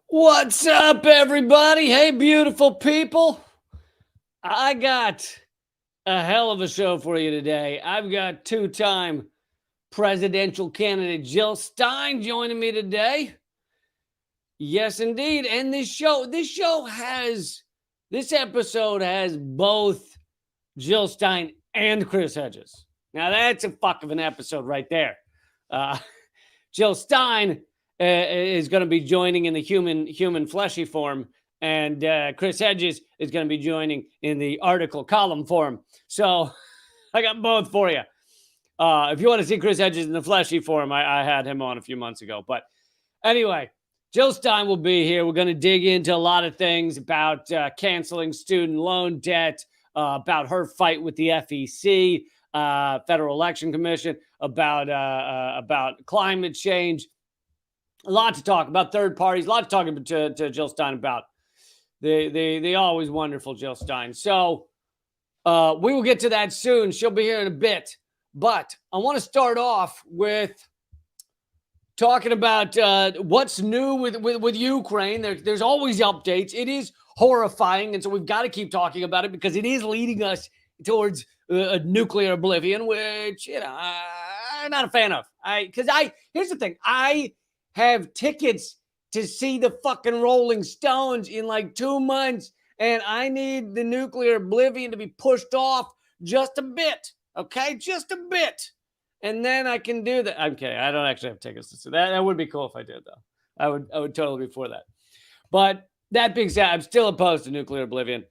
What's up, everybody? Hey, beautiful people. I got a hell of a show for you today. I've got two-time presidential candidate Jill Stein joining me today. Yes, indeed. And this episode has both Jill Stein and Chris Hedges. Now, that's a fuck of an episode right there. Uh, Jill Stein is going to be joining in the human fleshy form, and Chris Hedges is going to be joining in the article column form. So I got both for you. If you want to see Chris Hedges in the fleshy form, I had him on a few months ago. But anyway, Jill Stein will be here. We're going to dig into a lot of things about canceling student loan debt, about her fight with the FEC, Federal Election Commission, about climate change. A lot to talk about, third parties, a lot to talk to Jill Stein about. The always wonderful Jill Stein. So we will get to that soon. She'll be here in a bit. But I want to start off with talking about what's new with Ukraine. There's always updates. It is horrifying, and so we've got to keep talking about it because it is leading us towards a nuclear oblivion, which I'm not a fan of. Here's the thing. I have tickets to see the fucking Rolling Stones in like 2 months, and I need the nuclear oblivion to be pushed off just a bit. Okay, just a bit. And then I can do that. I'm kidding. I don't actually have tickets to see that. That would be cool if I did, though. I would totally be for that. But that being said, I'm still opposed to nuclear oblivion.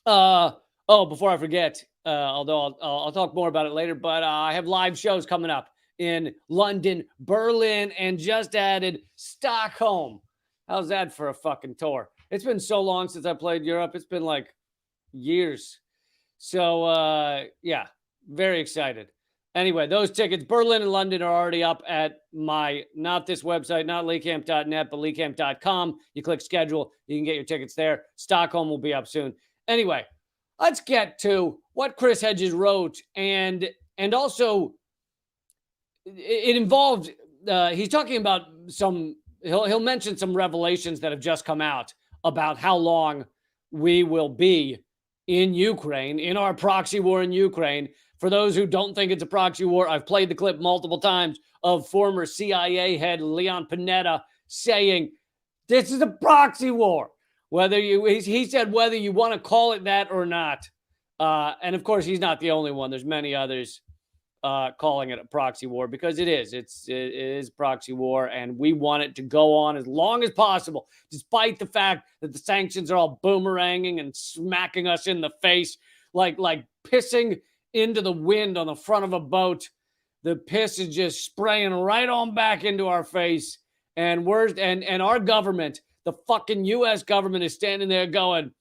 Before I forget, although I'll talk more about it later, but I have live shows coming up in London, Berlin, and just added Stockholm. How's that for a fucking tour? It's been so long since I played Europe. It's been like years. So, yeah, very excited. Anyway, those tickets, Berlin and London, are already up at not this website, not leecamp.net, but leecamp.com. You click schedule, you can get your tickets there. Stockholm will be up soon. Anyway, let's get to what Chris Hedges wrote, and also it involved, he's talking about he'll mention some revelations that have just come out about how long we will be in Ukraine, in our proxy war in Ukraine. For those who don't think it's a proxy war, I've played the clip multiple times of former CIA head Leon Panetta saying, this is a proxy war. He said whether you want to call it that or not. And of course, he's not the only one. There's many others calling it a proxy war because it is. It is proxy war, and we want it to go on as long as possible, despite the fact that the sanctions are all boomeranging and smacking us in the face like pissing into the wind on the front of a boat. The piss is just spraying right on back into our face, and our government, the fucking U.S. government, is standing there going,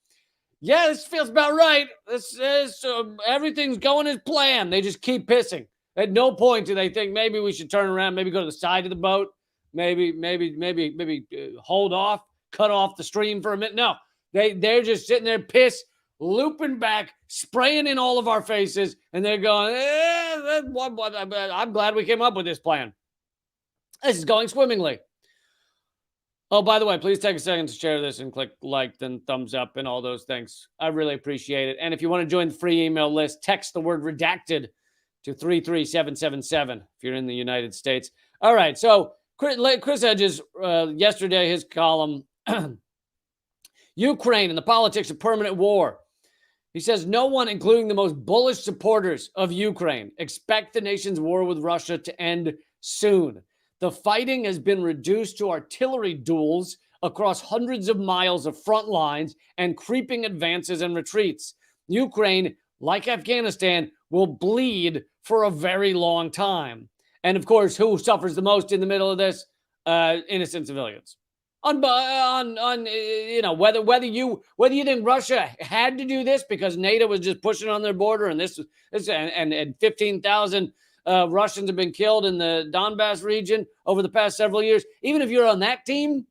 yeah, this feels about right. This is everything's going as planned. They just keep pissing. At no point do they think maybe we should turn around, maybe go to the side of the boat, maybe hold off, cut off the stream for a minute. No, they're just sitting there, piss looping back, spraying in all of our faces, and they're going, I'm glad we came up with this plan. This is going swimmingly. Oh, by the way, please take a second to share this and click like and thumbs up and all those things. I really appreciate it. And if you want to join the free email list, text the word redacted to 33777 if you're in the United States. All right, so Chris Hedges, yesterday, his column, Ukraine and the politics of permanent war. He says, no one, including the most bullish supporters of Ukraine, expect the nation's war with Russia to end soon. The fighting has been reduced to artillery duels across hundreds of miles of front lines and creeping advances and retreats. Ukraine, like Afghanistan, will bleed for a very long time. And of course, who suffers the most in the middle of this? Innocent civilians. Whether you think Russia had to do this because NATO was just pushing on their border and and 15,000 Russians have been killed in the Donbass region over the past several years. Even if you're on that team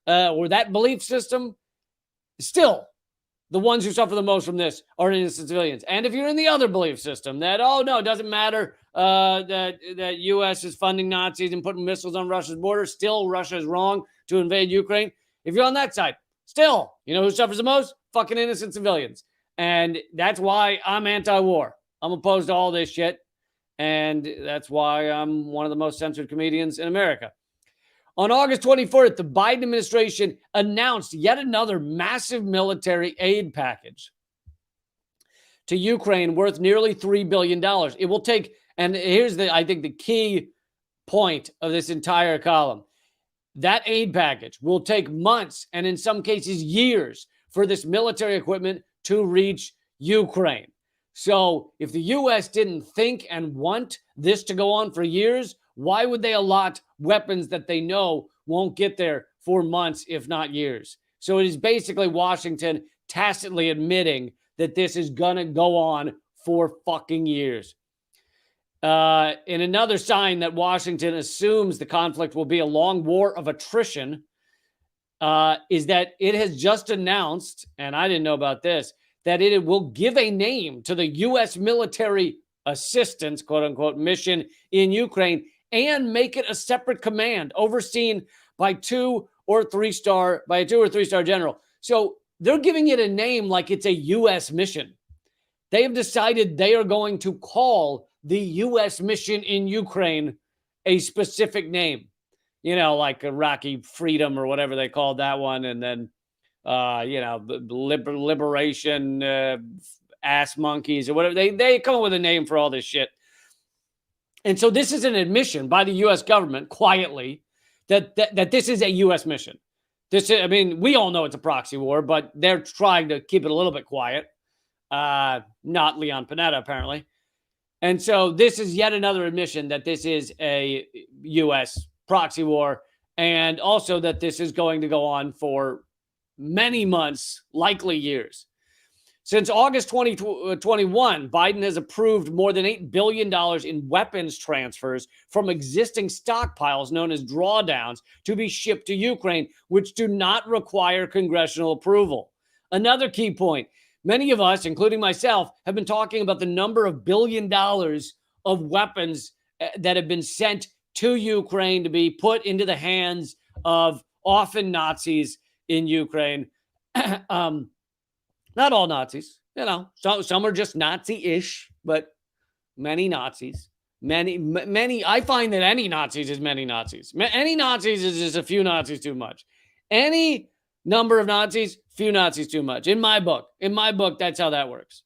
or that belief system, still the ones who suffer the most from this are innocent civilians. And if you're in the other belief system that, oh no, it doesn't matter that U.S. is funding Nazis and putting missiles on Russia's border, still Russia is wrong to invade Ukraine. If you're on that side, still, you know who suffers the most? Fucking innocent civilians. And that's why I'm anti-war. I'm opposed to all this shit. And that's why I'm one of the most censored comedians in America. On August 24th, the Biden administration announced yet another massive military aid package to Ukraine worth nearly $3 billion. It will take, and here's I think the key point of this entire column. That aid package will take months and in some cases years for this military equipment to reach Ukraine. So if the U.S. didn't think and want this to go on for years, why would they allot weapons that they know won't get there for months, if not years? So it is basically Washington tacitly admitting that this is going to go on for fucking years. In another sign that Washington assumes the conflict will be a long war of attrition, is that it has just announced, and I didn't know about this, that it will give a name to the U.S. military assistance, quote unquote, mission in Ukraine and make it a separate command overseen by a 2 or 3 star general. So they're giving it a name like it's a U.S. mission. They have decided they are going to call the U.S. mission in Ukraine a specific name, you know, like Iraqi Freedom or whatever they called that one. And then, liberation, ass monkeys or whatever. They come up with a name for all this shit. And so this is an admission by the U.S. government quietly that this is a U.S. mission. We all know it's a proxy war, but they're trying to keep it a little bit quiet. Not Leon Panetta, apparently. And so this is yet another admission that this is a U.S. proxy war, and also that this is going to go on for many months, likely years. Since August 2021, Biden has approved more than $8 billion in weapons transfers from existing stockpiles known as drawdowns to be shipped to Ukraine, which do not require congressional approval. Another key point, many of us, including myself, have been talking about the number of $1 billion of weapons that have been sent to Ukraine to be put into the hands of often Nazis in Ukraine. Not all Nazis, you know, some are just Nazi-ish, but many Nazis, many. I find that any Nazis is many Nazis. Any Nazis is just a few Nazis too much. Any number of Nazis, few Nazis too much. In my book, that's how that works.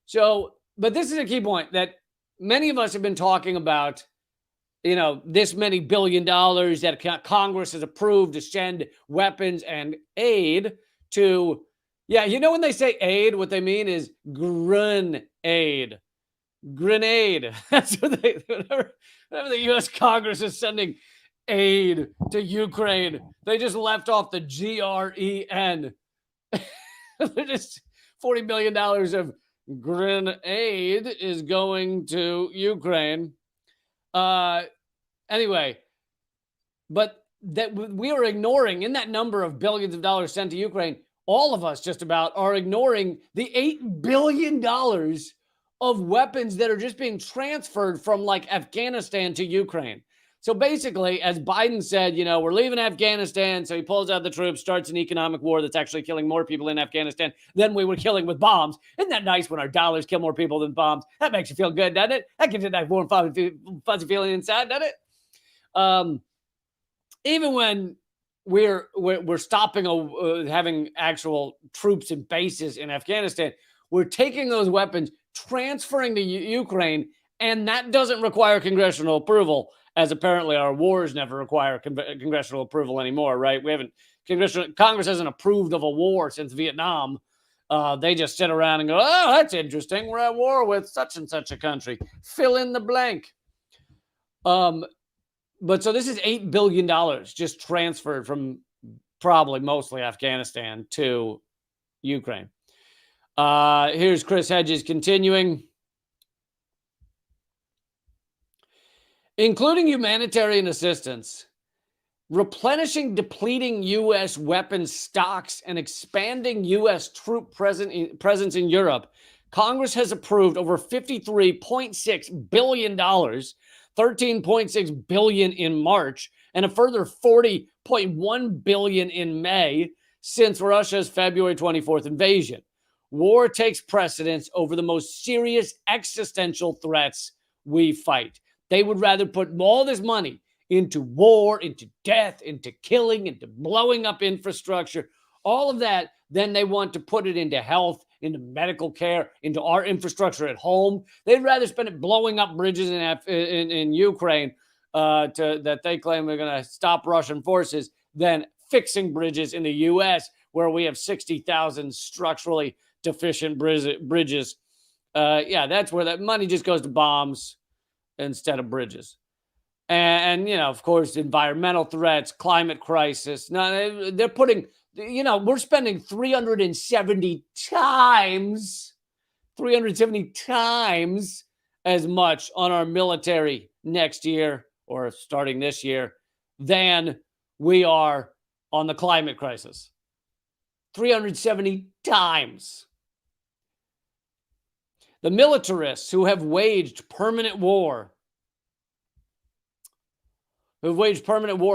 So, but this is a key point that many of us have been talking about, you know, this many $1 billion that Congress has approved to send weapons and aid to. Yeah, you know when they say aid, what they mean is grenade. Grenade. That's what whenever the U.S. Congress is sending aid to Ukraine, they just left off the GREN. They're just $40 million of grenade is going to Ukraine. Anyway, but that we are ignoring in that number of billions of dollars sent to Ukraine, all of us just about are ignoring the $8 billion of weapons that are just being transferred from like Afghanistan to Ukraine. So basically, as Biden said, you know, we're leaving Afghanistan. So he pulls out the troops, starts an economic war that's actually killing more people in Afghanistan than we were killing with bombs. Isn't that nice when our dollars kill more people than bombs? That makes you feel good, doesn't it? That gives you that warm, fuzzy feeling inside, doesn't it? Even when we're stopping having actual troops and bases in Afghanistan, we're taking those weapons, transferring to Ukraine, and that doesn't require congressional approval, as apparently our wars never require congressional approval anymore, right? Congress hasn't approved of a war since Vietnam. They just sit around and go, oh, that's interesting. We're at war with such and such a country. Fill in the blank. But so this is $8 billion just transferred from probably mostly Afghanistan to Ukraine. Here's Chris Hedges continuing. Including humanitarian assistance, replenishing depleting U.S. weapons stocks, and expanding U.S. troop presence in Europe, Congress has approved over $53.6 billion, $13.6 billion in March, and a further $1.1 billion in May since Russia's February 24th invasion. War takes precedence over the most serious existential threats we fight. They would rather put all this money into war, into death, into killing, into blowing up infrastructure, all of that, than they want to put it into health, into medical care, into our infrastructure at home. They'd rather spend it blowing up bridges in Ukraine that they claim are going to stop Russian forces than fixing bridges in the U.S., where we have 60,000 structurally deficient bridges. That's where that money just goes to bombs instead of bridges. And of course, environmental threats, climate crisis. Now, they're putting, we're spending 370 times as much on our military next year or starting this year than we are on the climate crisis. 370 times. The militarists who have waged permanent war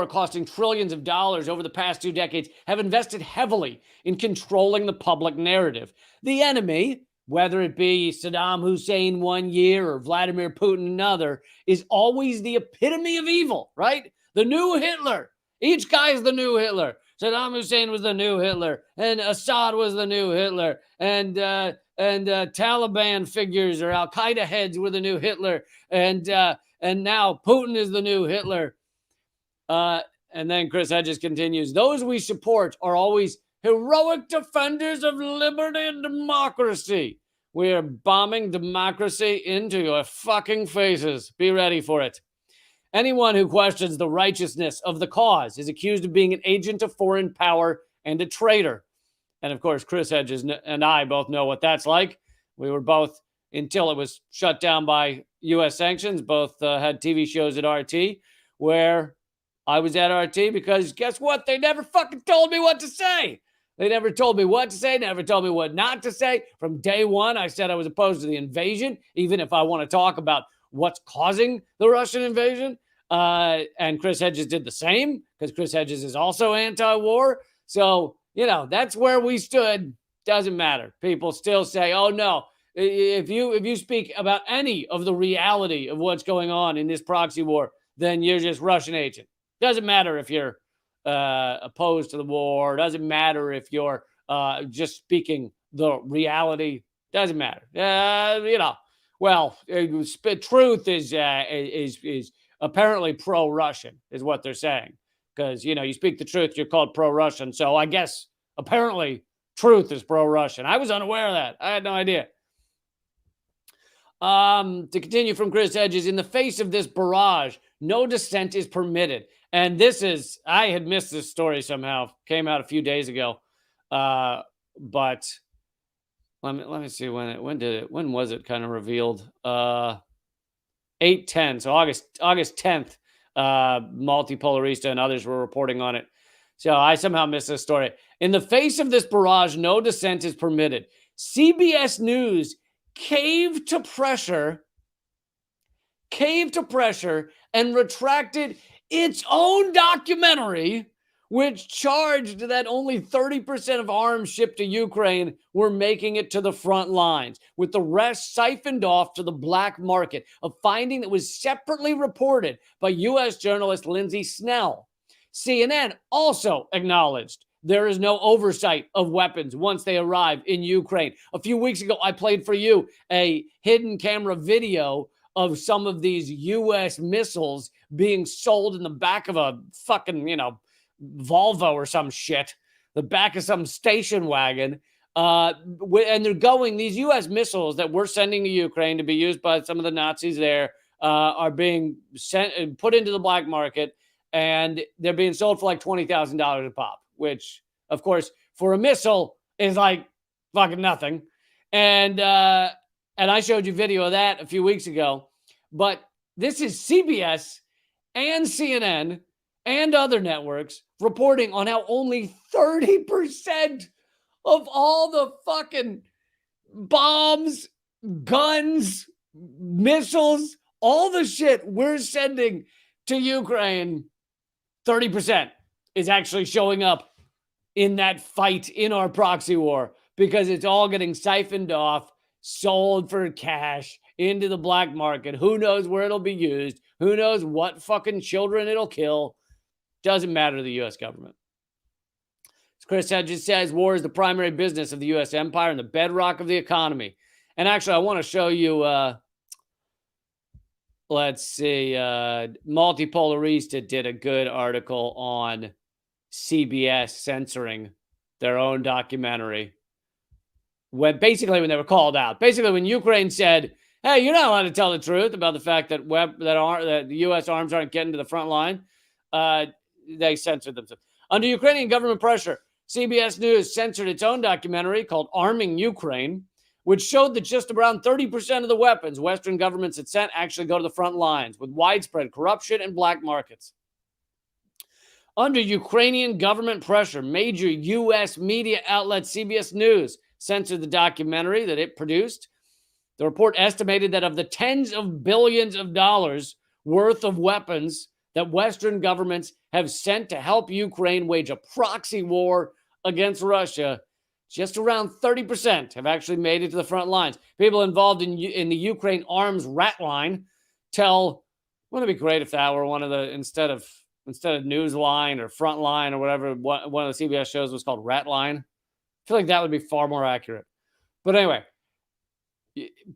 costing trillions of dollars over the past 2 decades, have invested heavily in controlling the public narrative. The enemy, whether it be Saddam Hussein one year or Vladimir Putin another, is always the epitome of evil, right? The new Hitler. Each guy is the new Hitler. Saddam Hussein was the new Hitler, and Assad was the new Hitler, and Taliban figures or Al-Qaeda heads were the new Hitler, and now Putin is the new Hitler. And then Chris Hedges continues, those we support are always heroic defenders of liberty and democracy. We are bombing democracy into your fucking faces. Be ready for it. Anyone who questions the righteousness of the cause is accused of being an agent of foreign power and a traitor. And of course, Chris Hedges and I both know what that's like. We were both, until it was shut down by U.S. sanctions, both had TV shows at RT where I was at RT because guess what? They never fucking told me what to say. They never told me what to say, never told me what not to say. From day one, I said I was opposed to the invasion, even if I want to talk about what's causing the Russian invasion. And Chris Hedges did the same because Chris Hedges is also anti-war. So, that's where we stood. Doesn't matter. People still say, oh, no, if you speak about any of the reality of what's going on in this proxy war, then you're just Russian agent. Doesn't matter if you're opposed to the war. Doesn't matter if you're just speaking the reality. Doesn't matter. Well, truth is apparently pro-Russian is what they're saying. Because, you speak the truth, you're called pro-Russian. So I guess apparently truth is pro-Russian. I was unaware of that. I had no idea. To continue from Chris Hedges, in the face of this barrage, no dissent is permitted. And this is, I had missed this story somehow. Came out a few days ago. But let me see when was it kind of revealed? 8/10, so August 10th. Multipolarista and others were reporting on it. So I somehow missed this story. In the face of this barrage, no dissent is permitted. CBS News caved to pressure and retracted its own documentary, which charged that only 30% of arms shipped to Ukraine were making it to the front lines, with the rest siphoned off to the black market, a finding that was separately reported by U.S. journalist Lindsay Snell. CNN also acknowledged there is no oversight of weapons once they arrive in Ukraine. A few weeks ago, I played for you a hidden camera video of some of these U.S. missiles being sold in the back of a fucking, Volvo or some shit, the back of some station wagon. And they're going, these U.S. missiles that we're sending to Ukraine to be used by some of the Nazis there are being sent, put into the black market, and they're being sold for like $20,000 a pop, which, of course, for a missile is like fucking nothing. And I showed you video of that a few weeks ago. But this is CBS and CNN and other networks reporting on how only 30% of all the fucking bombs, guns, missiles, all the shit we're sending to Ukraine, 30%. is actually showing up in that fight in our proxy war, because it's all getting siphoned off, sold for cash into the black market. Who knows where it'll be used? Who knows what fucking children it'll kill? Doesn't matter to the U.S. government. As Chris Hedges says, war is the primary business of the U.S. empire and the bedrock of the economy. And actually, I want to show you, let's see, Multipolarista did a good article on CBS censoring their own documentary. When they were called out. Basically, when Ukraine said, hey, you're not allowed to tell the truth about the fact that the U.S. arms aren't getting to the front line, they censored themselves. Under Ukrainian government pressure, CBS News censored its own documentary called Arming Ukraine, which showed that just around 30% of the weapons Western governments had sent actually go to the front lines, with widespread corruption and black markets. Under Ukrainian government pressure, major U.S. media outlet CBS News censored the documentary that it produced. The report estimated that of the tens of billions of dollars worth of weapons that Western governments have sent to help Ukraine wage a proxy war against Russia, just around 30% have actually made it to the front lines. People involved in the Ukraine arms rat line tell, wouldn't it be great if that were one of the, instead of Newsline or Frontline or whatever, one of the CBS shows was called Ratline. I feel like that would be far more accurate. But anyway,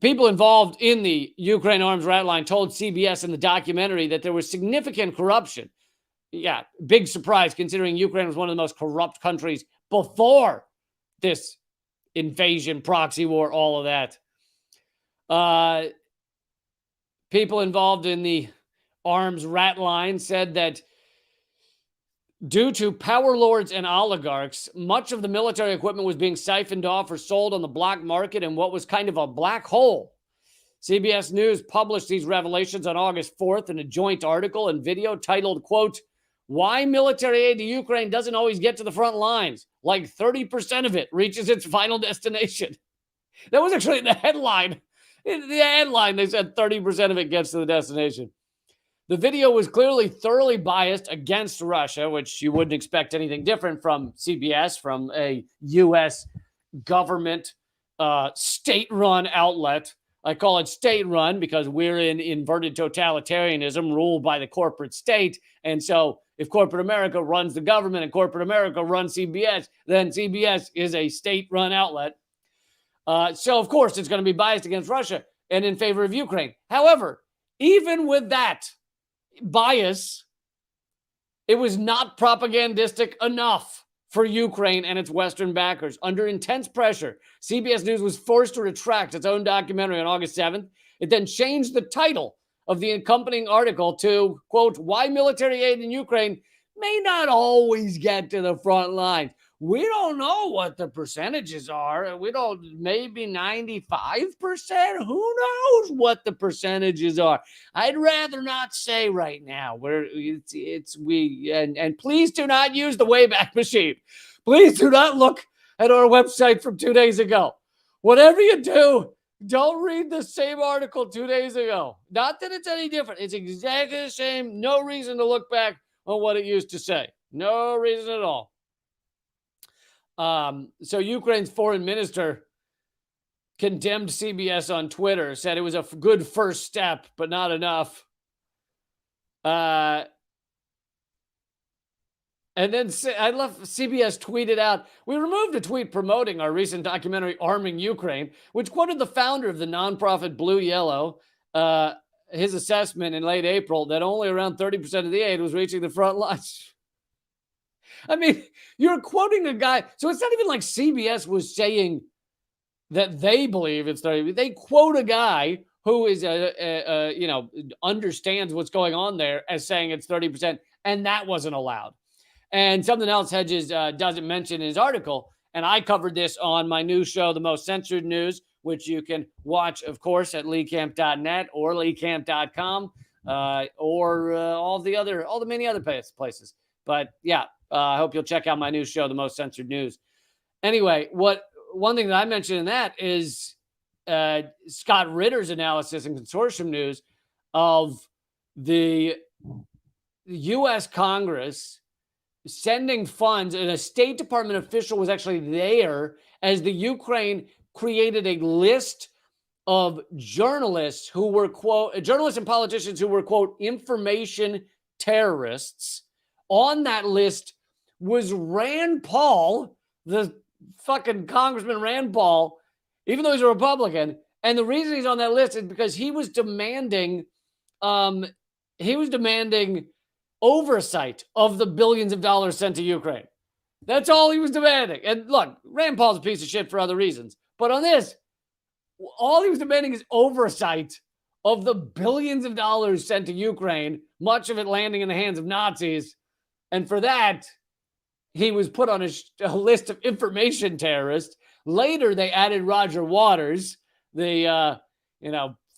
people involved in the Ukraine arms rat line told CBS in the documentary that there was significant corruption. Yeah, big surprise considering Ukraine was one of the most corrupt countries before this invasion, proxy war, all of that. People involved in the arms rat line said that due to power lords and oligarchs, much of the military equipment was being siphoned off or sold on the black market in what was kind of a black hole. CBS News published these revelations on August 4th in a joint article and video titled, quote, "Why military aid to Ukraine doesn't always get to the front lines. Like 30% of it reaches its final destination." That was actually the headline. In the headline, they said 30% of it gets to the destination. The video was clearly thoroughly biased against Russia, which you wouldn't expect anything different from CBS, from a U.S. government state-run outlet. I call it state-run because we're in inverted totalitarianism ruled by the corporate state. And so if corporate America runs the government and corporate America runs CBS, then CBS is a state-run outlet. So, of course, it's going to be biased against Russia and in favor of Ukraine. However, even with that bias, it was not propagandistic enough for Ukraine and its Western backers. Under intense pressure, CBS News was forced to retract its own documentary on August 7th. It then changed the title of the accompanying article to, quote, "Why military aid in Ukraine may not always get to the front lines." We don't know what the percentages are. We don't, maybe 95%. Who knows what the percentages are? I'd rather not say right now. And please do not use the Wayback Machine. Please do not look at our website from 2 days ago. Whatever you do, don't read the same article 2 days ago. Not that it's any different. It's exactly the same. No reason to look back on what it used to say. No reason at all. So Ukraine's foreign minister condemned CBS on Twitter, said it was a good first step, but not enough. And then I love CBS tweeted out, "We removed a tweet promoting our recent documentary Arming Ukraine, which quoted the founder of the nonprofit Blue Yellow, his assessment in late April that only around 30% of the aid was reaching the front lines." I mean, you're quoting a guy. So it's not even like CBS was saying that they believe it's 30. They quote a guy who is, understands what's going on there as saying it's 30%. And that wasn't allowed. And something else Hedges doesn't mention in his article. And I covered this on my new show, The Most Censored News, which you can watch, of course, at leecamp.net or leecamp.com or all the many other places. But yeah. I hope you'll check out my new show, The Most Censored News. Anyway, one thing that I mentioned in that is Scott Ritter's analysis in Consortium News of the U.S. Congress sending funds, and a State Department official was actually there as the Ukraine created a list of journalists who were, quote, journalists and politicians who were, quote, information terrorists. On that list was Rand Paul, the fucking Congressman Rand Paul, even though he's a Republican. And the reason he's on that list is because he was demanding oversight of the billions of dollars sent to Ukraine. That's all he was demanding. And look, Rand Paul's a piece of shit for other reasons. But on this, all he was demanding is oversight of the billions of dollars sent to Ukraine, much of it landing in the hands of Nazis. And for that, he was put on a list of information terrorists. Later, they added Roger Waters, the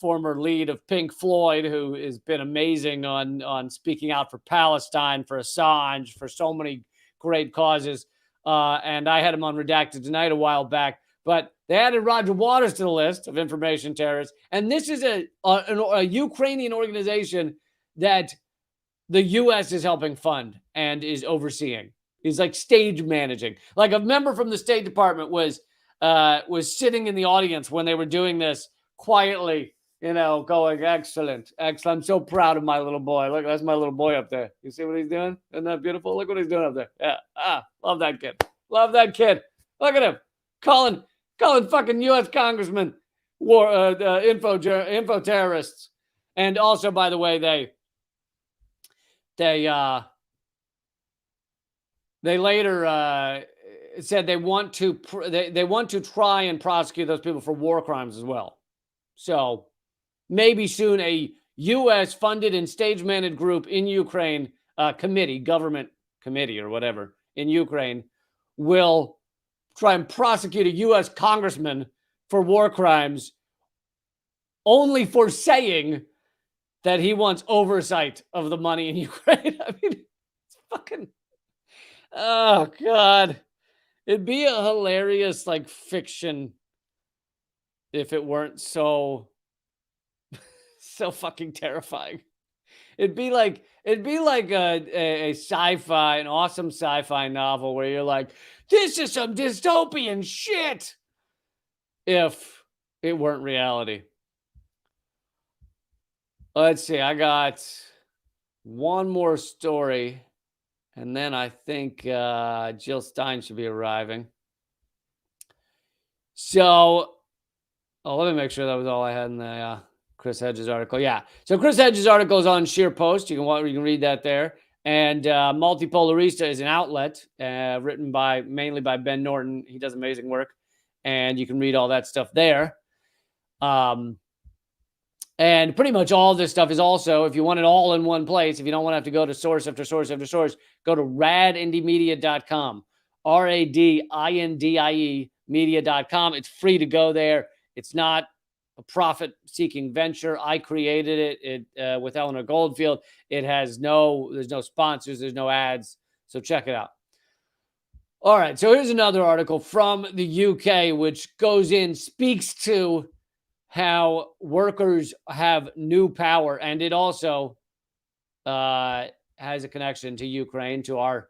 former lead of Pink Floyd, who has been amazing on speaking out for Palestine, for Assange, for so many great causes. And I had him on Redacted Tonight a while back. But they added Roger Waters to the list of information terrorists. And this is a Ukrainian organization that the U.S. is helping fund and is overseeing. He's like stage managing. Like a member from the State Department was sitting in the audience when they were doing this quietly, going, excellent. I'm so proud of my little boy. Look, that's my little boy up there. You see what he's doing? Isn't that beautiful? Look what he's doing up there. Yeah. Love that kid. Love that kid. Look at him. Calling fucking U.S. congressmen info terrorists. And also, by the way, they later said they want to try and prosecute those people for war crimes as well. So maybe soon a U.S. funded and stage managed group in Ukraine, government committee or whatever in Ukraine, will try and prosecute a U.S. congressman for war crimes only for saying that he wants oversight of the money in Ukraine. I mean, it's fucking... Oh, God. It'd be a hilarious, like, fiction if it weren't so fucking terrifying. It'd be like a sci-fi, an awesome sci-fi novel where you're like, this is some dystopian shit, if it weren't reality. Let's see. I got one more story, and then I think Jill Stein should be arriving. So, let me make sure that was all I had in the Chris Hedges article. Yeah. So Chris Hedges' article is on Sheer Post. You can read that there. And Multipolarista is an outlet written mainly by Ben Norton. He does amazing work, and you can read all that stuff there. And pretty much all this stuff is also, if you want it all in one place, if you don't want to have to go to source after source after source, go to radindiemedia.com, RADINDIE media.com. It's free to go there. It's not a profit-seeking venture. I created it with Eleanor Goldfield. There's no sponsors, there's no ads. So check it out. All right, so here's another article from the UK, which speaks to how workers have new power, and it also has a connection to Ukraine, to our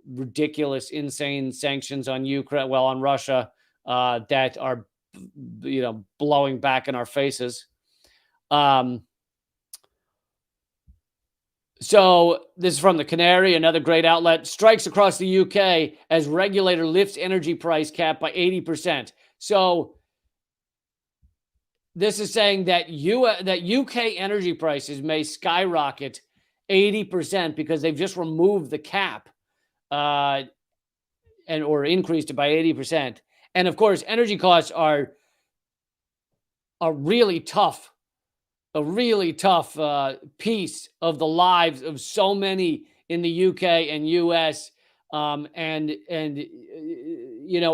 ridiculous, insane sanctions on Ukraine, on Russia, that are, blowing back in our faces. So this is from the Canary, another great outlet. Strikes across the UK as regulator lifts energy price cap by 80%. So this is saying that UK energy prices may skyrocket 80% because they've just removed the cap or increased it by 80%. And of course, energy costs are a really tough piece of the lives of so many in the UK and US.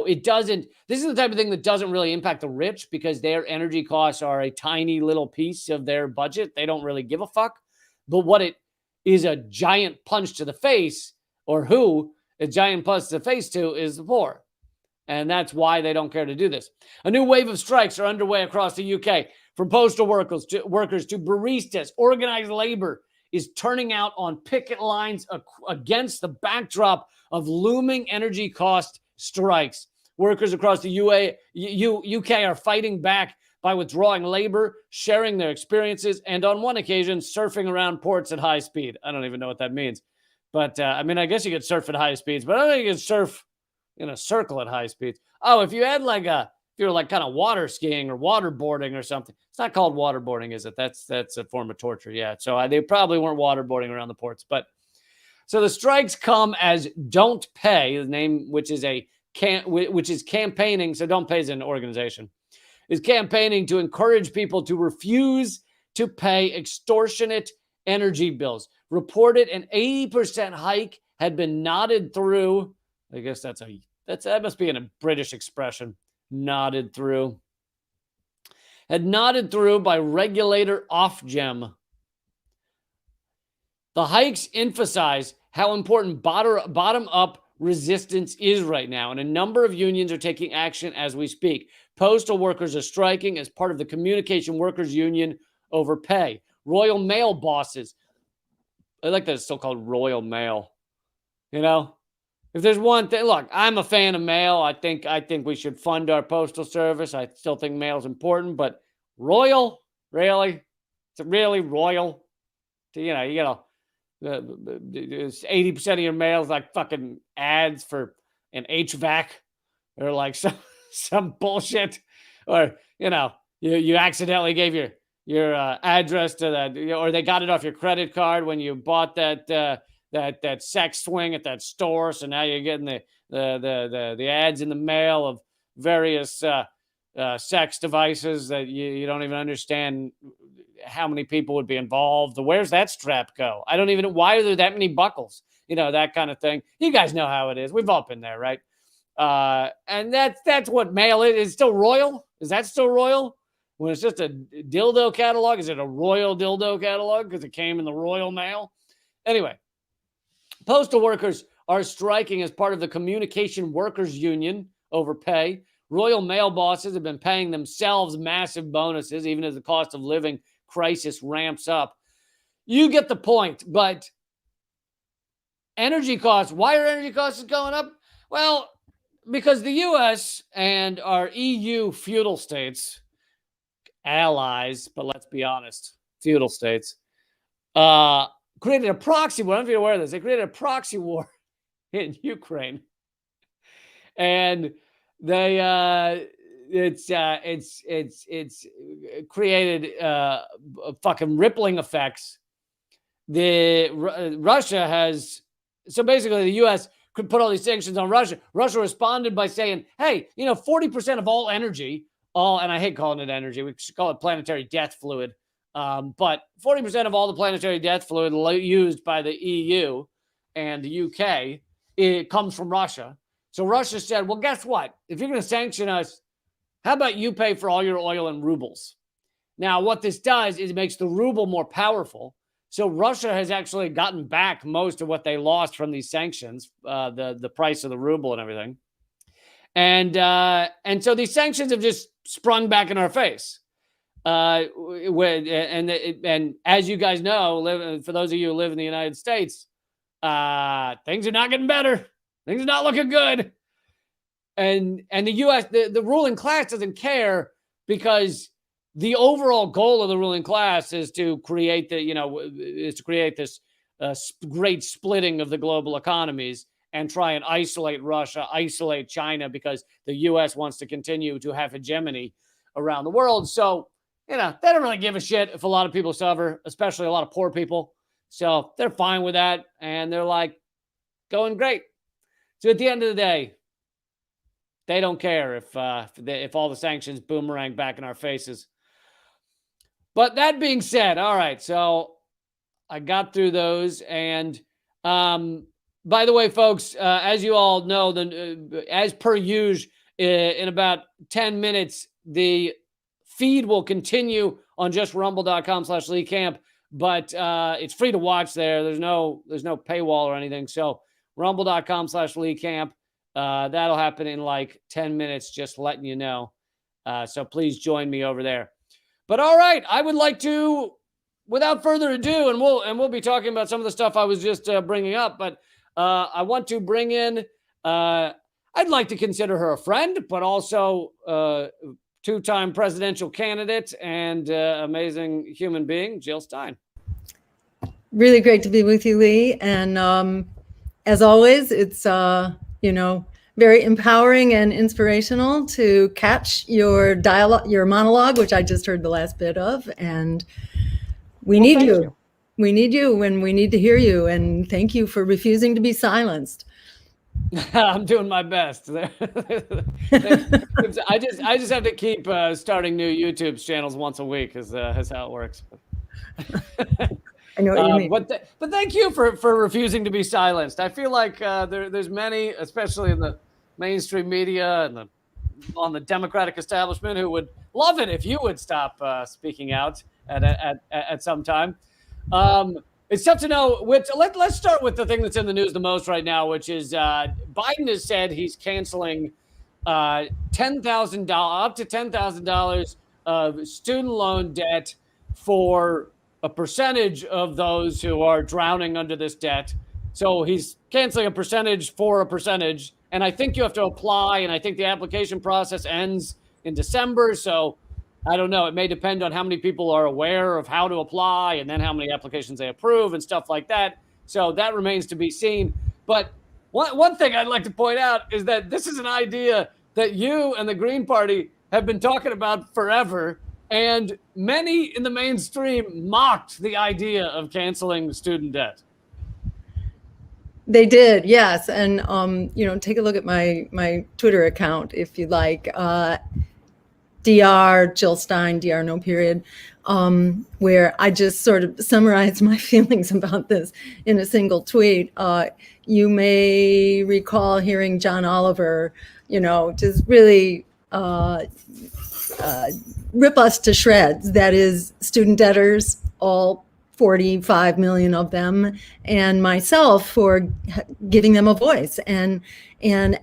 It doesn't, this is the type of thing that doesn't really impact the rich because their energy costs are a tiny little piece of their budget. They don't really give a fuck. But what it is a giant punch to the face, or who a giant punch to the face to, is the poor. And that's why they don't care to do this. A new wave of strikes are underway across the UK, from postal workers to baristas. Organized labor is turning out on picket lines against the backdrop of looming energy cost strikes. Workers across the UK are fighting back by withdrawing labor, sharing their experiences, and on one occasion, surfing around ports at high speed. I don't even know what that means. But, I mean, I guess you could surf at high speeds, but I don't think you could surf in a circle at high speeds. Oh, if you had if you're like kind of water skiing or waterboarding or something. It's not called waterboarding, is it? That's a form of torture. Yeah. So they probably weren't waterboarding around the ports. But so the strikes come as Don't Pay, the name, which is campaigning. So Don't Pay is an organization, is campaigning to encourage people to refuse to pay extortionate energy bills. Reported an 80% hike had been nodded through. I guess that must be a British expression. Nodded through. Had nodded through by regulator Ofgem. The hikes emphasize how important bottom-up resistance is right now, and a number of unions are taking action as we speak. Postal workers are striking as part of the Communication Workers Union over pay. Royal Mail bosses. I like that it's still called Royal Mail. You know, if there's one thing, look, I'm a fan of mail. I think we should fund our postal service. I still think mail is important, but royal, really? It's really royal? You know, 80% of your mail is like fucking ads for an HVAC or like some bullshit, or you know, you accidentally gave your address to that, or they got it off your credit card when you bought that sex swing at that store. So now you're getting the ads in the mail of various sex devices that you don't even understand how many people would be involved. Where's that strap go? I don't even know. Why are there that many buckles? You know, that kind of thing. You guys know how it is. We've all been there, right? And that's what mail is. It's still royal. Is that still royal? When it's just a dildo catalog, is it a royal dildo catalog because it came in the Royal Mail? Anyway, postal workers are striking as part of the Communication Workers Union over pay. Royal Mail bosses have been paying themselves massive bonuses, even as the cost of living crisis ramps up. You get the point, but energy costs, why are energy costs going up? Well, because the U.S. and our EU feudal states, allies, but let's be honest, feudal states, created a proxy war. I don't know if you're aware of this. They created a proxy war in Ukraine, and it's created fucking rippling effects. Russia has, so basically the U.S. could put all these sanctions on Russia. Russia responded by saying, hey, 40% of all energy, and I hate calling it energy, we should call it planetary death fluid, but 40% of all the planetary death fluid used by the EU and the UK, it comes from Russia. So Russia said, well, guess what? If you're going to sanction us, how about you pay for all your oil in rubles? Now, what this does is it makes the ruble more powerful. So Russia has actually gotten back most of what they lost from these sanctions, the price of the ruble and everything. And so these sanctions have just sprung back in our face. And as you guys know, for those of you who live in the United States, things are not getting better. Things are not looking good. And the U.S., the ruling class doesn't care, because the overall goal of the ruling class is to create this great splitting of the global economies and try and isolate Russia, isolate China, because the U.S. wants to continue to have hegemony around the world. So, they don't really give a shit if a lot of people suffer, especially a lot of poor people. So they're fine with that. And they're like, going great. So at the end of the day, they don't care if all the sanctions boomerang back in our faces. But that being said, all right, so I got through those. And by the way, folks, as you all know, as per usual, in about 10 minutes, the feed will continue on just rumble.com/Lee Camp, but it's free to watch there. There's no paywall or anything. So rumble.com/Lee Camp. That'll happen in like 10 minutes, just letting you know. So please join me over there. But all right, I would like to without further ado, and we'll be talking about some of the stuff I was just bringing up, but I want to bring in. I'd like to consider her a friend, but also two-time presidential candidate and amazing human being, Jill Stein. Really great to be with you, Lee. And as always, it's very empowering and inspirational to catch your dialogue, your monologue, which I just heard the last bit of. And we need you. We need you, and we need to hear you. And thank you for refusing to be silenced. I'm doing my best. I just have to keep starting new YouTube channels once a week. Is how it works. I know what you mean. But thank you for refusing to be silenced. I feel like there's many, especially in the mainstream media and on the Democratic establishment, who would love it if you would stop speaking out at some time. It's tough to know which. Let's start with the thing that's in the news the most right now, which is Biden has said he's canceling up to $10,000 of student loan debt for a percentage of those who are drowning under this debt. So he's canceling a percentage for a percentage. And I think you have to apply, and I think the application process ends in December. So I don't know. It may depend on how many people are aware of how to apply and then how many applications they approve and stuff like that. So that remains to be seen. But one thing I'd like to point out is that this is an idea that you and the Green Party have been talking about forever. And many in the mainstream mocked the idea of canceling student debt. They did, yes. And, take a look at my Twitter account, if you like. Dr. Jill Stein, Dr. no period, where I just sort of summarized my feelings about this in a single tweet. You may recall hearing John Oliver, just really rip us to shreds. That is, student debtors, all 45 million of them, and myself for giving them a voice and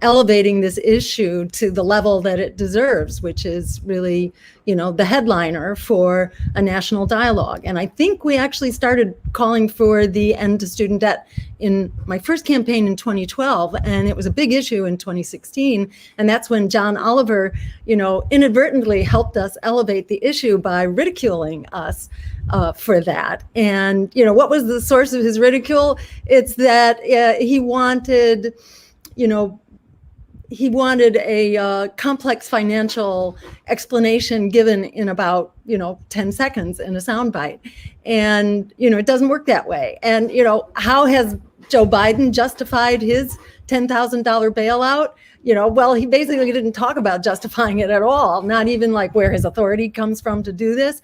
elevating this issue to the level that it deserves, which is really, the headliner for a national dialogue. And I think we actually started calling for the end to student debt in my first campaign in 2012, and it was a big issue in 2016. And that's when John Oliver, inadvertently helped us elevate the issue by ridiculing us for that. And, what was the source of his ridicule? It's that he wanted a complex financial explanation given in about, 10 seconds in a soundbite. And, it doesn't work that way. And, how has Joe Biden justified his $10,000 bailout? Well, he basically didn't talk about justifying it at all, not even like where his authority comes from to do this,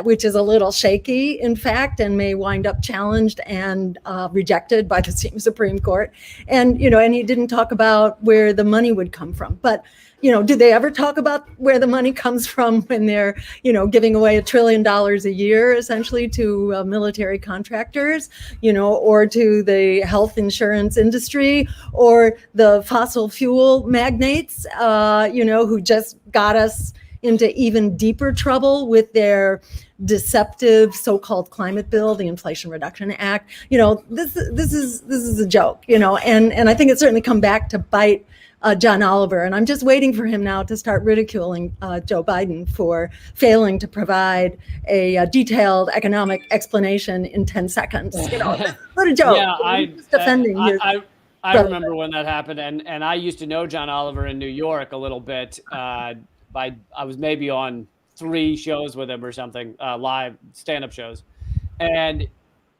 which is a little shaky, in fact, and may wind up challenged and rejected by the Supreme Court. And, and he didn't talk about where the money would come from. But, do they ever talk about where the money comes from when they're, giving away $1 trillion a year, essentially, to military contractors, or to the health insurance industry, or the fossil fuel magnates, who just got us into even deeper trouble with their deceptive so-called climate bill, the Inflation Reduction Act. This is a joke, and I think it's certainly come back to bite John Oliver. And I'm just waiting for him now to start ridiculing Joe Biden for failing to provide a detailed economic explanation in 10 seconds. What a joke. Yeah, I'm just defending I remember when that happened, and I used to know John Oliver in New York a little bit. I was maybe on 3 shows with him or something, live stand-up shows. And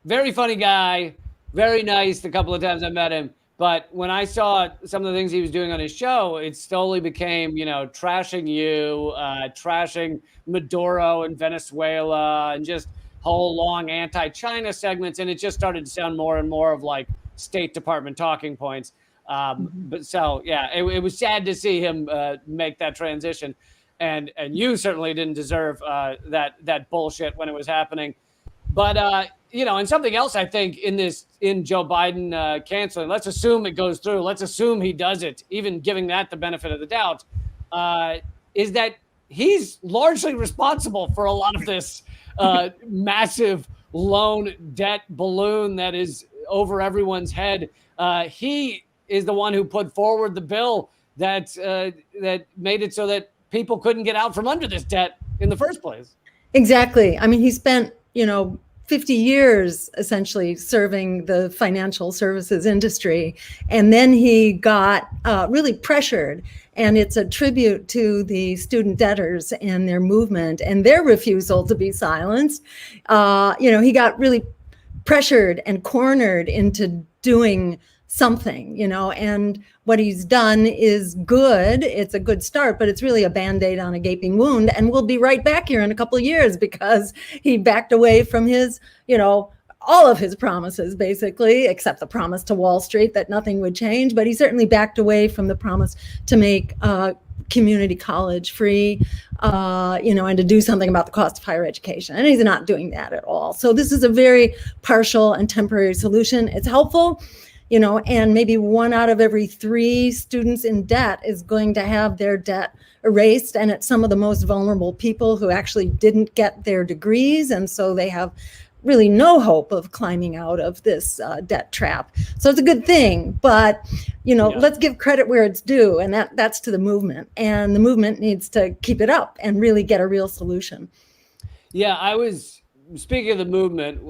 very funny guy, very nice the couple of times I met him. But when I saw some of the things he was doing on his show, it slowly became, trashing you, trashing Maduro and Venezuela, and just whole long anti-China segments. And it just started to sound more and more of like State Department talking points. But so, yeah, it was sad to see him make that transition. And you certainly didn't deserve that bullshit when it was happening. But, and something else I think in Joe Biden canceling, let's assume it goes through. Let's assume he does it, even giving that the benefit of the doubt, is that he's largely responsible for a lot of this massive loan debt balloon that is over everyone's head. He is the one who put forward the bill that made it so that people couldn't get out from under this debt in the first place. Exactly. I mean, he spent, 50 years essentially serving the financial services industry. And then he got really pressured. And it's a tribute to the student debtors and their movement and their refusal to be silenced. He got really pressured and cornered into doing something, and what he's done is good. It's a good start, but it's really a Band-Aid on a gaping wound. And we'll be right back here in a couple of years because he backed away from his, all of his promises, basically, except the promise to Wall Street that nothing would change. But he certainly backed away from the promise to make community college free, and to do something about the cost of higher education. And he's not doing that at all. So this is a very partial and temporary solution. It's helpful, and maybe 1 out of every 3 students in debt is going to have their debt erased. And it's some of the most vulnerable people who actually didn't get their degrees. And so they have really no hope of climbing out of this debt trap. So it's a good thing, but let's give credit where it's due, and that's to the movement. And the movement needs to keep it up and really get a real solution. Yeah, I was speaking of the movement,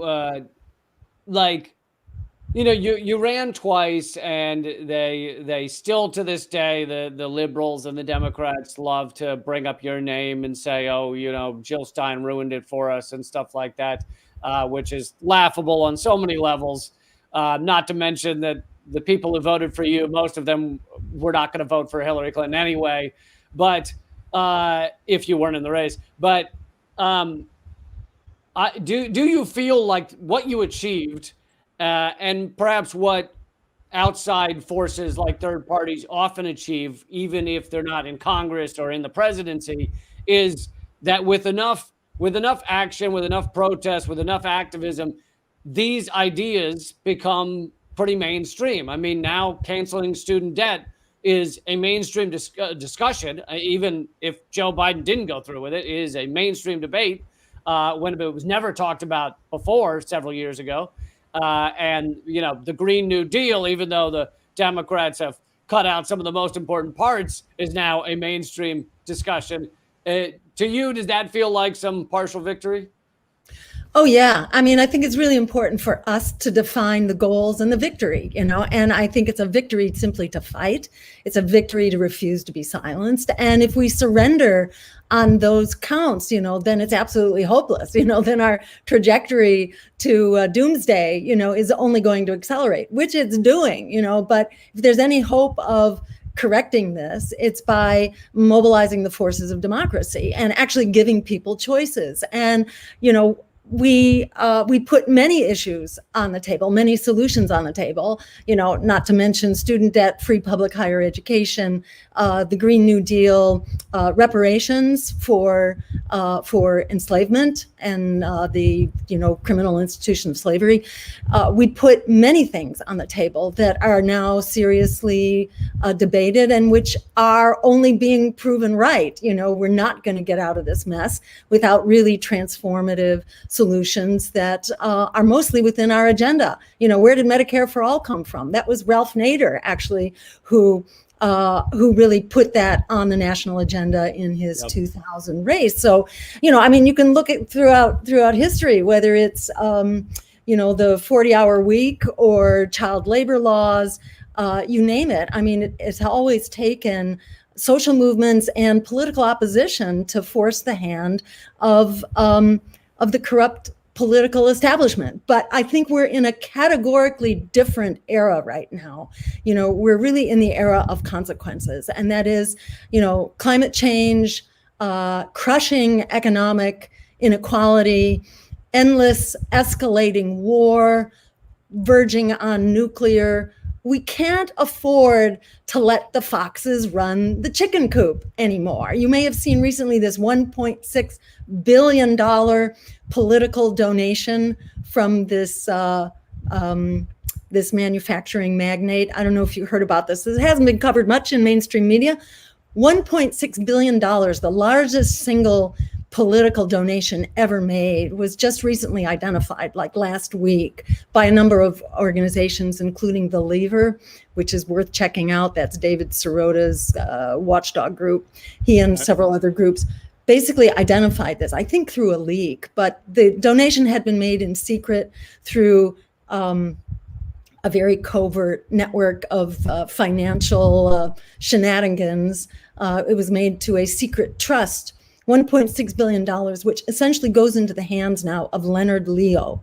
you ran twice, and they still to this day, the liberals and the Democrats love to bring up your name and say, oh, Jill Stein ruined it for us and stuff like that. Which is laughable on so many levels, not to mention that the people who voted for you, most of them were not going to vote for Hillary Clinton anyway, but if you weren't in the race. But do you feel like what you achieved and perhaps what outside forces like third parties often achieve, even if they're not in Congress or in the presidency, is that with enough action, with enough protest, with enough activism, these ideas become pretty mainstream? I mean, now canceling student debt is a mainstream discussion. Even if Joe Biden didn't go through with it, it is a mainstream debate when it was never talked about before several years ago. And, the Green New Deal, even though the Democrats have cut out some of the most important parts, is now a mainstream discussion. To you, does that feel like some partial victory? Oh, yeah. I mean, I think it's really important for us to define the goals and the victory, and I think it's a victory simply to fight. It's a victory to refuse to be silenced. And if we surrender on those counts, then it's absolutely hopeless. Then our trajectory to doomsday, is only going to accelerate, which it's doing, but if there's any hope of correcting this, it's by mobilizing the forces of democracy and actually giving people choices. And, we put many issues on the table, many solutions on the table, not to mention student debt, free public higher education, the Green New Deal, reparations for enslavement and the criminal institution of slavery. We put many things on the table that are now seriously debated and which are only being proven right. We're not going to get out of this mess without really transformative solutions that are mostly within our agenda. Where did Medicare for All come from? That was Ralph Nader, actually, who really put that on the national agenda in his 2000 race. So, you can look at throughout history, whether it's, the 40-hour week or child labor laws, you name it. I mean, it's always taken social movements and political opposition to force the hand of the corrupt political establishment. But I think we're in a categorically different era right now. We're really in the era of consequences, and that is, climate change, crushing economic inequality, endless escalating war, verging on nuclear. We can't afford to let the foxes run the chicken coop anymore. You may have seen recently this $1.6 billion political donation from this this manufacturing magnate. I don't know if you heard about this. It hasn't been covered much in mainstream media, $1.6 billion, the largest single political donation ever made, was just recently identified, like last week, by a number of organizations, including The Lever, which is worth checking out. That's David Sirota's watchdog group. He and several other groups basically identified this, I think through a leak, but the donation had been made in secret through a very covert network of financial shenanigans. It was made to a secret trust, $1.6 billion, which essentially goes into the hands now of Leonard Leo.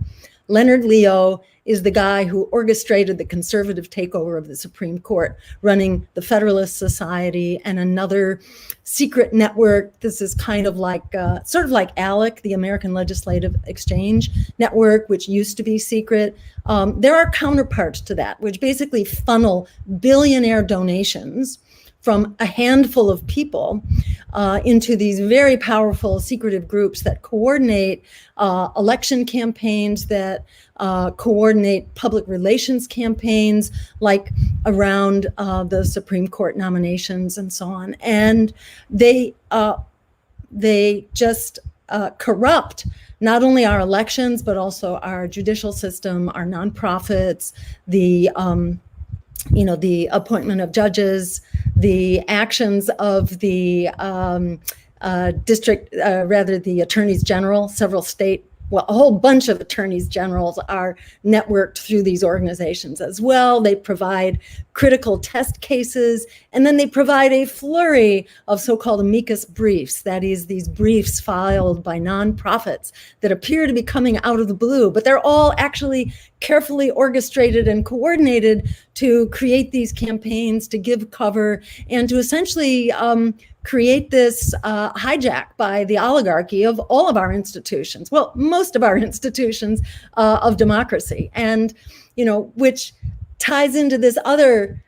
Leonard Leo is the guy who orchestrated the conservative takeover of the Supreme Court, running the Federalist Society and another secret network. This is kind of like, sort of like ALEC, the American Legislative Exchange Network, which used to be secret. There are counterparts to that, which basically funnel billionaire donations from a handful of people into these very powerful secretive groups that coordinate election campaigns, that coordinate public relations campaigns, like around the Supreme Court nominations and so on. And they just corrupt not only our elections, but also our judicial system, our nonprofits, the appointment of judges, the actions of the the attorneys general, several a whole bunch of attorneys generals are networked through these organizations as well. They provide critical test cases, and then they provide a flurry of so-called amicus briefs, that is, these briefs filed by nonprofits that appear to be coming out of the blue, but they're all actually carefully orchestrated and coordinated to create these campaigns, to give cover, and to essentially create this hijack by the oligarchy of all of our institutions, well, most of our institutions of democracy, and, which ties into this other,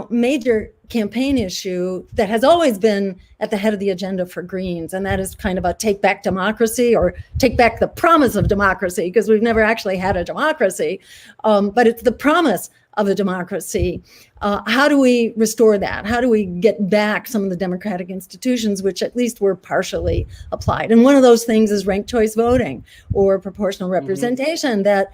major campaign issue that has always been at the head of the agenda for Greens, and that is kind of a take back democracy, or take back the promise of democracy, because we've never actually had a democracy, but it's the promise of a democracy. How do we restore that? How do we get back some of the democratic institutions, which at least were partially applied? And one of those things is ranked choice voting or proportional representation that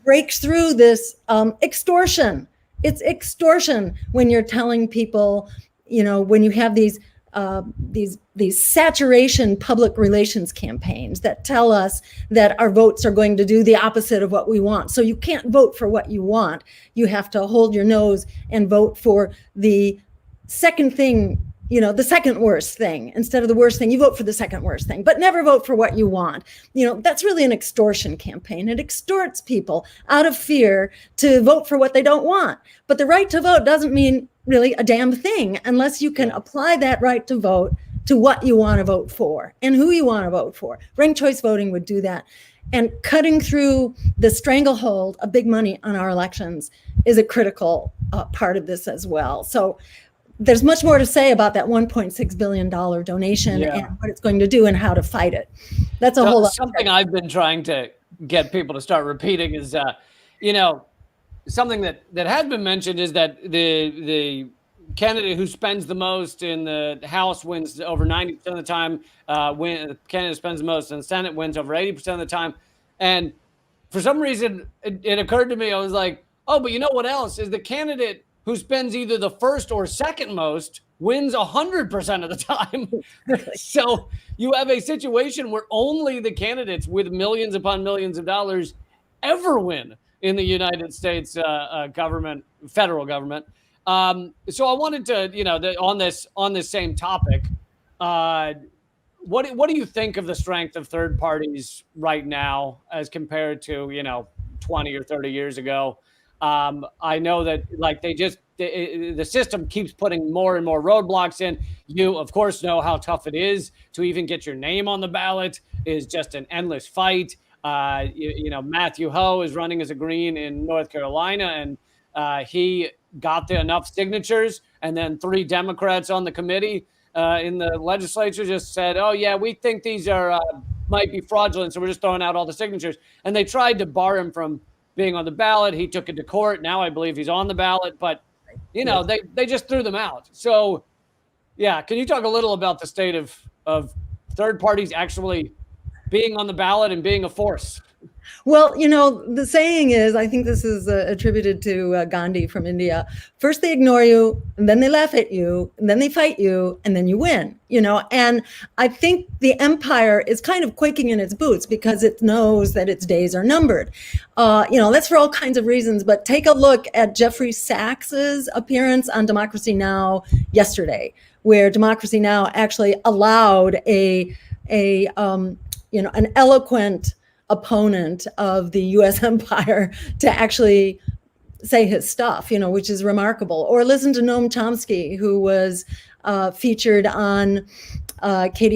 breaks through this extortion. It's extortion when you're telling people, when you have these saturation public relations campaigns that tell us that our votes are going to do the opposite of what we want. So you can't vote for what you want. You have to hold your nose and vote for the second thing, the second worst thing. Instead of the worst thing, you vote for the second worst thing, but never vote for what you want. That's really an extortion campaign. It extorts people out of fear to vote for what they don't want. But the right to vote doesn't mean really a damn thing unless you can apply that right to vote to what you want to vote for and who you want to vote for. Ranked choice voting would do that. And cutting through the stranglehold of big money on our elections is a critical part of this as well. So there's much more to say about that $1.6 billion donation and what it's going to do and how to fight it. That's a whole lot. Something I've been trying to get people to start repeating is, something that has been mentioned is that the candidate who spends the most in the House wins over 90% of the time. The candidate spends the most in the Senate wins over 80% of the time. And for some reason, it occurred to me, I was like, oh, but you know what else? Is the candidate who spends either the first or second most wins 100% of the time. So you have a situation where only the candidates with millions upon millions of dollars ever win in the United States government, federal government. So I wanted to, on this same topic, what do you think of the strength of third parties right now as compared to 20 or 30 years ago? I know that the system keeps putting more and more roadblocks in. You, of course, know how tough it is to even get your name on the ballot. Is just an endless fight. Matthew Ho is running as a Green in North Carolina, and he got enough signatures, and then 3 Democrats on the committee in the legislature just said, oh, yeah, we think these are might be fraudulent, so we're just throwing out all the signatures. And they tried to bar him from being on the ballot. He took it to court. Now I believe he's on the ballot, but, they just threw them out. So Yeah. Can you talk a little about the state of third parties actually being on the ballot and being a force? Well, the saying is, I think this is attributed to Gandhi from India. First they ignore you, and then they laugh at you, and then they fight you, and then you win. And I think the empire is kind of quaking in its boots because it knows that its days are numbered. That's for all kinds of reasons. But take a look at Jeffrey Sachs's appearance on Democracy Now! Yesterday, where Democracy Now! Actually allowed an eloquent opponent of the U.S. empire to actually say his stuff, which is remarkable. Or listen to Noam Chomsky, who was featured on Katie